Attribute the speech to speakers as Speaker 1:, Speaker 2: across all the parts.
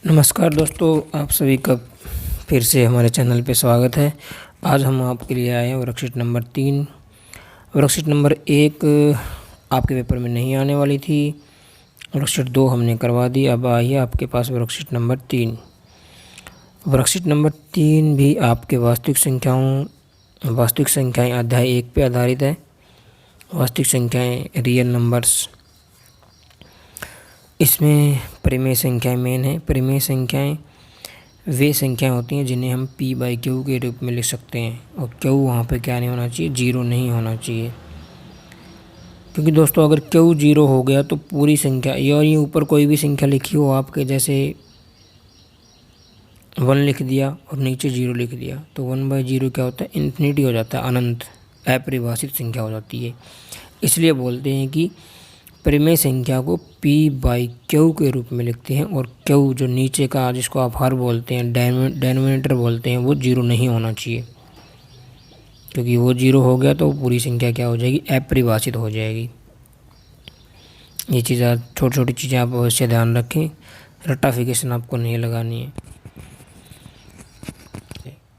Speaker 1: नमस्कार दोस्तों, आप सभी का फिर से हमारे चैनल पे स्वागत है। आज हम आपके लिए आए हैं वर्कशीट नंबर 3। वर्कशीट नंबर 1 आपके पेपर में नहीं आने वाली थी। वर्कशीट 2 हमने करवा दी। अब आइए आपके पास वर्कशीट नंबर 3। वर्कशीट नंबर 3 भी आपके वास्तविक संख्याएँ अध्याय 1 पे आधारित है। वास्तविक संख्याएँ रियल नंबर्स। इसमें परिमेय संख्याएँ मेन है। परिमेय संख्याएँ वे संख्याएँ होती हैं जिन्हें हम p/q के रूप में लिख सकते हैं, और q वहाँ पे क्या नहीं होना चाहिए, जीरो नहीं होना चाहिए। क्योंकि दोस्तों अगर q जीरो हो गया तो पूरी संख्या, और ये ऊपर कोई भी संख्या लिखी हो आपके, जैसे 1 लिख दिया और नीचे 0 लिख दिया, तो 1/0 क्या होता है, इन्फिनिटी हो जाता है, अनंत, अपरिभाषित संख्या हो जाती है। इसलिए बोलते हैं कि परिमेय संख्या को p/q के रूप में लिखते हैं, और q जो नीचे का, जिसको आप हर बोलते हैं, डेनोमिनेटर बोलते हैं, वो 0 नहीं होना चाहिए। क्योंकि वो 0 हो गया तो पूरी संख्या क्या हो जाएगी, अपरिभाषित हो जाएगी। ये चीज़, छोटी छोटी चीज़ें आप अवश्य ध्यान रखें। रट्टाफिकेशन आपको नहीं लगानी है।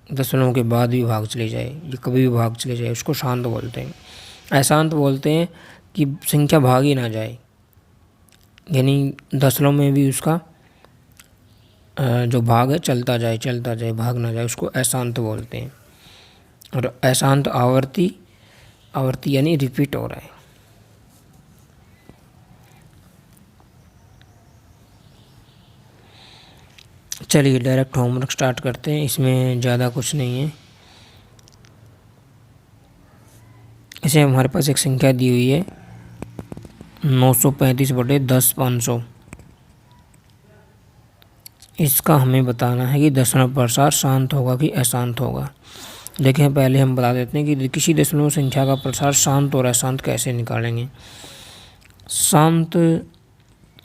Speaker 1: दशमलव के बाद भी भाग चले जाए, ये कभी भी भाग चले जाए, उसको शांत बोलते हैं। अशांत बोलते हैं कि संख्या भाग ही ना जाए, यानी दशमलव में भी उसका जो भाग है चलता जाए, भाग ना जाए, उसको अशांत बोलते हैं। और अशांत आवर्ती यानी रिपीट हो रहा है। चलिए डायरेक्ट होमवर्क स्टार्ट करते हैं। इसमें ज़्यादा कुछ नहीं है। इसे हमारे पास एक संख्या दी हुई है 935/10,500। इसका हमें बताना है कि दशमलव प्रसार शांत होगा कि अशांत होगा। देखें, पहले हम बता देते हैं कि किसी दशमलव संख्या का प्रसार शांत और अशांत कैसे निकालेंगे। शांत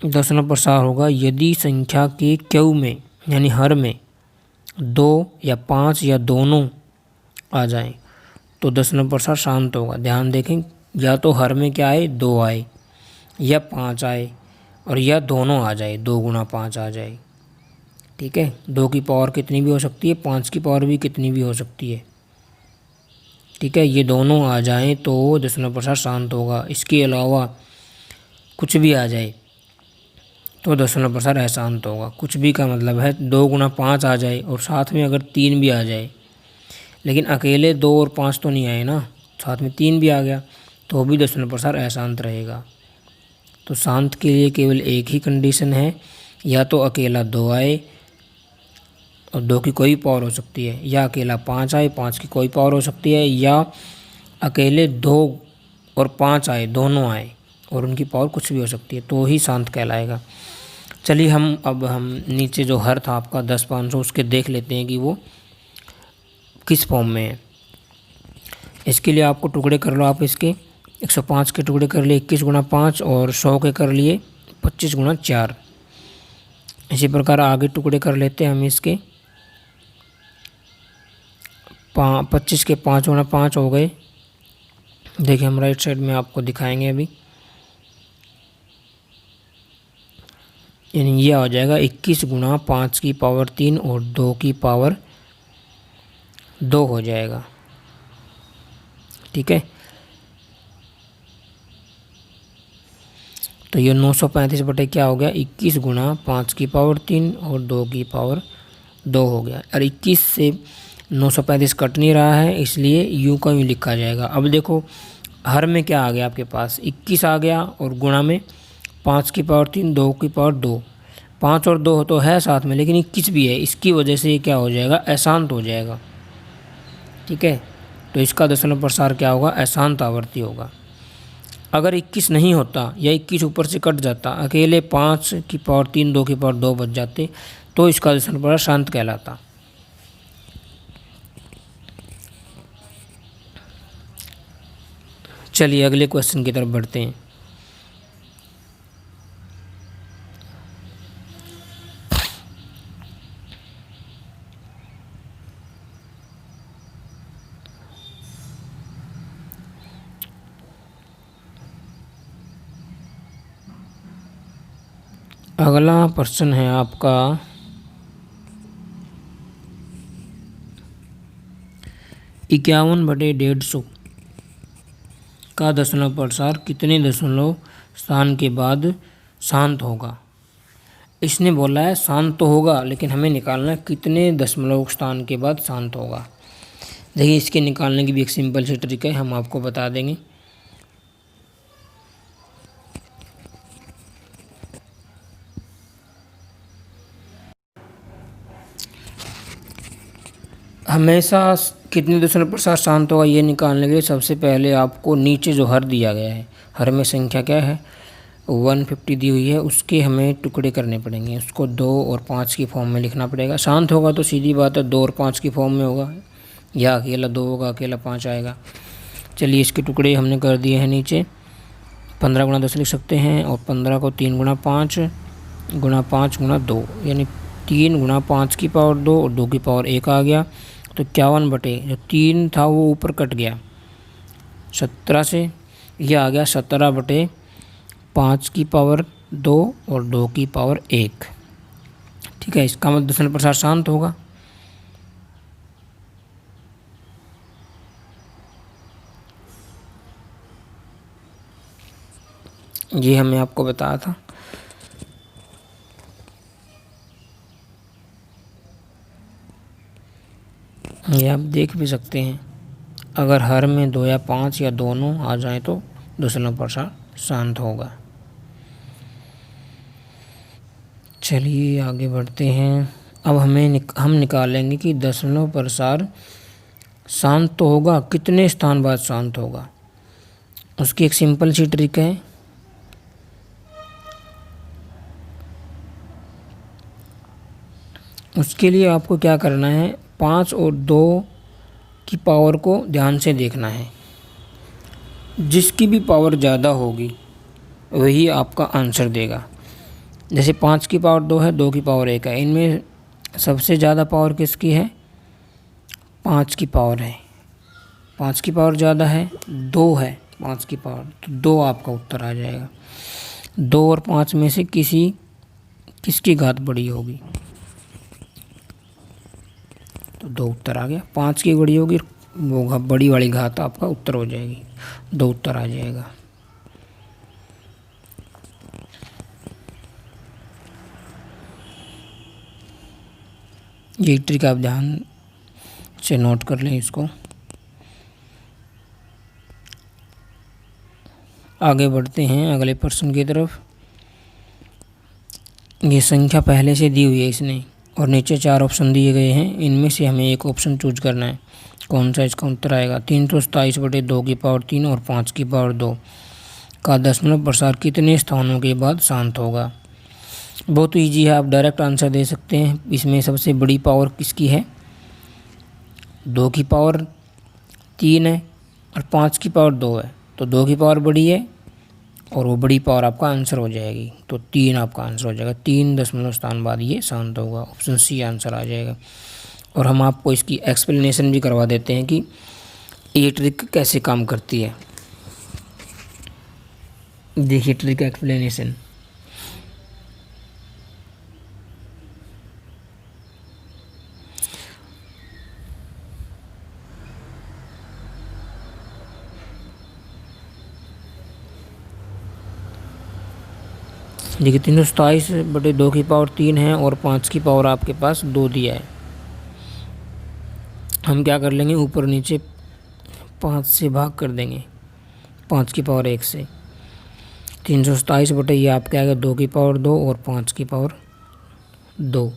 Speaker 1: दशमलव प्रसार होगा यदि संख्या के q में, यानी हर में 2 या 5 या दोनों आ जाएं, तो दशमलव प्रसार शांत होगा। ध्यान देखें, या तो हर में क्या आए, 2 आए, या 5 आए, और या दोनों आ जाए, 2 गुणा 5 आ जाए। ठीक है, 2 की पावर कितनी भी हो सकती है, 5 की पावर भी कितनी भी हो सकती है। ठीक है, ये दोनों आ जाएं तो दशमलव प्रसार शांत होगा। इसके अलावा कुछ भी आ जाए तो दशमलव प्रसार अशांत होगा। कुछ भी का मतलब है 2 गुणा 5 आ जाए और साथ में अगर 3 भी आ जाए, लेकिन अकेले 2 और 5 तो नहीं आए ना, साथ में 3 भी आ गया, तो भी दशमलव प्रसार अशांत रहेगा। तो शांत के लिए केवल एक ही कंडीशन है, या तो अकेला 2 आए और 2 की कोई पावर हो सकती है, या अकेला 5 आए, 5 की कोई पावर हो सकती है, या अकेले 2 और 5 आए, दोनों आए और उनकी पावर कुछ भी हो सकती है, तो ही शांत कहलाएगा। चलिए अब हम नीचे जो हर था आपका 10,500, उसके देख लेते हैं कि वो किस फॉर्म में है। इसके लिए आपको टुकड़े कर लो, आप इसके 105 के टुकड़े कर लिए 21 गुणा 5, और 100 के कर लिए 25 गुणा 4। इसी प्रकार आगे टुकड़े कर लेते हैं हम इसके 25 के 5 गुणा 5 हो गए। देखिए, हम राइट साइड में आपको दिखाएंगे अभी, यानी ये आ जाएगा 21 गुणा 5 की पावर 3 और 2 की पावर 2 हो जाएगा। ठीक है, तो ये 935 बटे क्या हो गया, 21 गुणा 5 की पावर 3 और 2 की पावर 2 हो गया। और 21 से 935 कट नहीं रहा है, इसलिए यूँ का यूँ लिखा जाएगा। अब देखो, हर में क्या आ गया आपके पास, 21 आ गया, और गुणा में 5 की पावर 3, 2 की पावर 2, 5 और 2 तो है साथ में, लेकिन 21 भी है, इसकी वजह से ये क्या हो जाएगा, अशांत हो जाएगा। ठीक है, तो इसका दशमलव प्रसार क्या होगा, अशांत आवर्ती होगा। अगर 21 नहीं होता, या 21 ऊपर से कट जाता, अकेले 5 की पावर 3, 2 की पावर 2 बच जाते, तो इसका दशमलव प्रसार शांत कहलाता। चलिए अगले क्वेश्चन की तरफ बढ़ते हैं। अगला प्रश्न है आपका 51/150 का दशमलव प्रसार कितने दशमलव स्थान के बाद शांत होगा। इसने बोला है शांत तो होगा, लेकिन हमें निकालना है कितने दशमलव स्थान के बाद शांत होगा। देखिए, इसके निकालने की भी एक सिंपल सी ट्रिक है, हम आपको बता देंगे। हमेशा कितने दशमलव प्रसार शांत होगा ये निकालने के लिए सबसे पहले आपको नीचे जो हर दिया गया है, हर में संख्या क्या है 150 दी हुई है, उसके हमें टुकड़े करने पड़ेंगे। उसको 2 और 5 की फॉर्म में लिखना पड़ेगा। शांत होगा तो सीधी बात है 2 और 5 की फॉर्म में होगा, या अकेला 2 होगा अकेला 5 आएगा। चलिए, इसके टुकड़े हमने कर दिए हैं नीचे। 15 गुणा 10 लिख सकते हैं, और 15 को 3 गुणा 5 गुणा 5 गुणा 2, यानी 3 गुणा 5 की पावर 2 और 2 की पावर 1 आ गया। तो 51 बटे जो 3 था वो ऊपर कट गया 17 से, यह आ गया 17 बटे 5 की पावर 2 और 2 की पावर 1। ठीक है, इसका मतलब दशमलव प्रसार शांत होगा। ये हमने आपको बताया था। ये आप देख भी सकते हैं, अगर हर में 2 या 5 या दोनों आ जाए तो दशमलव प्रसार शांत होगा। चलिए आगे बढ़ते हैं। अब हम निकालेंगे कि दशमलव प्रसार शांत तो होगा, कितने स्थान बाद शांत होगा। उसकी एक सिंपल सी ट्रिक है। उसके लिए आपको क्या करना है, 5 और 2 की पावर को ध्यान से देखना है। जिसकी भी पावर ज़्यादा होगी वही आपका आंसर देगा। जैसे 5 की पावर 2 है, 2 की पावर 1 है, इनमें सबसे ज़्यादा पावर किसकी है, 5 की पावर है। 5 की पावर ज़्यादा है, 2 है 5 की पावर, तो 2 आपका उत्तर आ जाएगा। 2 और 5 में से किसकी घात बड़ी होगी, तो 2 उत्तर आ गया। 5 की बड़ी होगी, वो बड़ी वाली घात आपका उत्तर हो जाएगी, 2 उत्तर आ जाएगा। ये ट्रिक आप ध्यान से नोट कर लें इसको। आगे बढ़ते हैं अगले प्रश्न की तरफ। ये संख्या पहले से दी हुई है इसने, और नीचे 4 ऑप्शन दिए गए हैं, इनमें से हमें एक ऑप्शन चूज करना है। कौन सा इसका उत्तर आएगा। 327 बटे 2 की पावर 3 और 5 की पावर 2 का दशमलव प्रसार कितने स्थानों के बाद शांत होगा। बहुत ईजी है, आप डायरेक्ट आंसर दे सकते हैं। इसमें सबसे बड़ी पावर किसकी है, 2 की पावर 3 है और 5 की पावर 2 है, तो 2 की पावर बड़ी है और वो बड़ी पावर आपका आंसर हो जाएगी, तो 3 आपका आंसर हो जाएगा। 3 दशमलव स्थान बाद ये शांत होगा, ऑप्शन सी आंसर आ जाएगा। और हम आपको इसकी एक्सप्लेनेशन भी करवा देते हैं कि ये ट्रिक कैसे काम करती है। देखिए ट्रिक एक्सप्लेनेशन। देखिए 327 बटे 2 की पावर 3 है और 5 की पावर आपके पास 2 दिया है। हम क्या कर लेंगे, ऊपर नीचे 5 से भाग कर देंगे, 5 की पावर 1 से। 327 बटे ये आपके आएगा 2 की पावर 2 और 5 की पावर 2,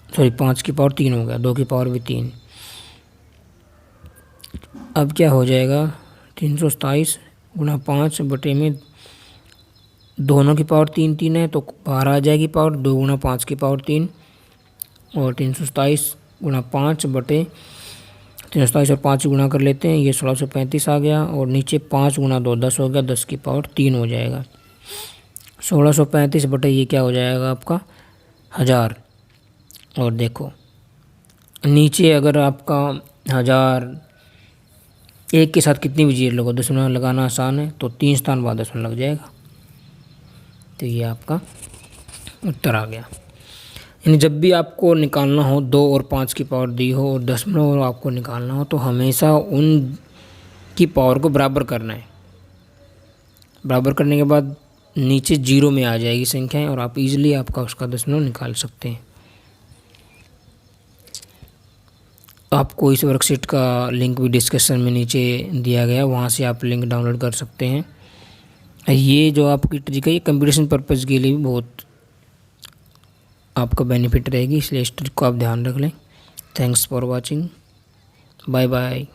Speaker 1: सॉरी 5 की पावर 3 हो गया, 2 की पावर भी 3। अब क्या हो जाएगा, 327 गुणा 5 बटे में दोनों की पावर 3 3 है, तो बाहर आ जाएगी पावर 2 गुणा 5 की पावर 3, और 327 गुणा 5 बटे 327 और 5 गुणा कर लेते हैं, ये 1635 आ गया, और नीचे 5 गुणा 2 10 हो गया, 10 की पावर 3 हो जाएगा। 1635 बटे ये क्या हो जाएगा आपका 1000। और देखो नीचे अगर आपका 1000 एक के साथ कितनी भी जीरो लगो, दशमलव लगाना आसान है, तो 3 स्थान बाद दशमलव लग जाएगा, तो ये आपका उत्तर आ गया। यानी जब भी आपको निकालना हो 2 और 5 की पावर दी हो और दशमलव आपको निकालना हो तो हमेशा उन की पावर को बराबर करना है। बराबर करने के बाद नीचे 0 में आ जाएगी संख्याएं और आप इजीली आपका उसका दशमलव निकाल सकते हैं। आपको इस वर्कशीट का लिंक भी डिस्क्रिप्शन में नीचे दिया गया है, वहाँ से आप लिंक डाउनलोड कर सकते हैं। ये जो आपकी ट्रिक है ये कंप्यूटेशन पर्पज़ के लिए भी बहुत आपका बेनिफिट रहेगी, इसलिए इस ट्रिक को आप ध्यान रख लें। Thanks for watching, bye bye.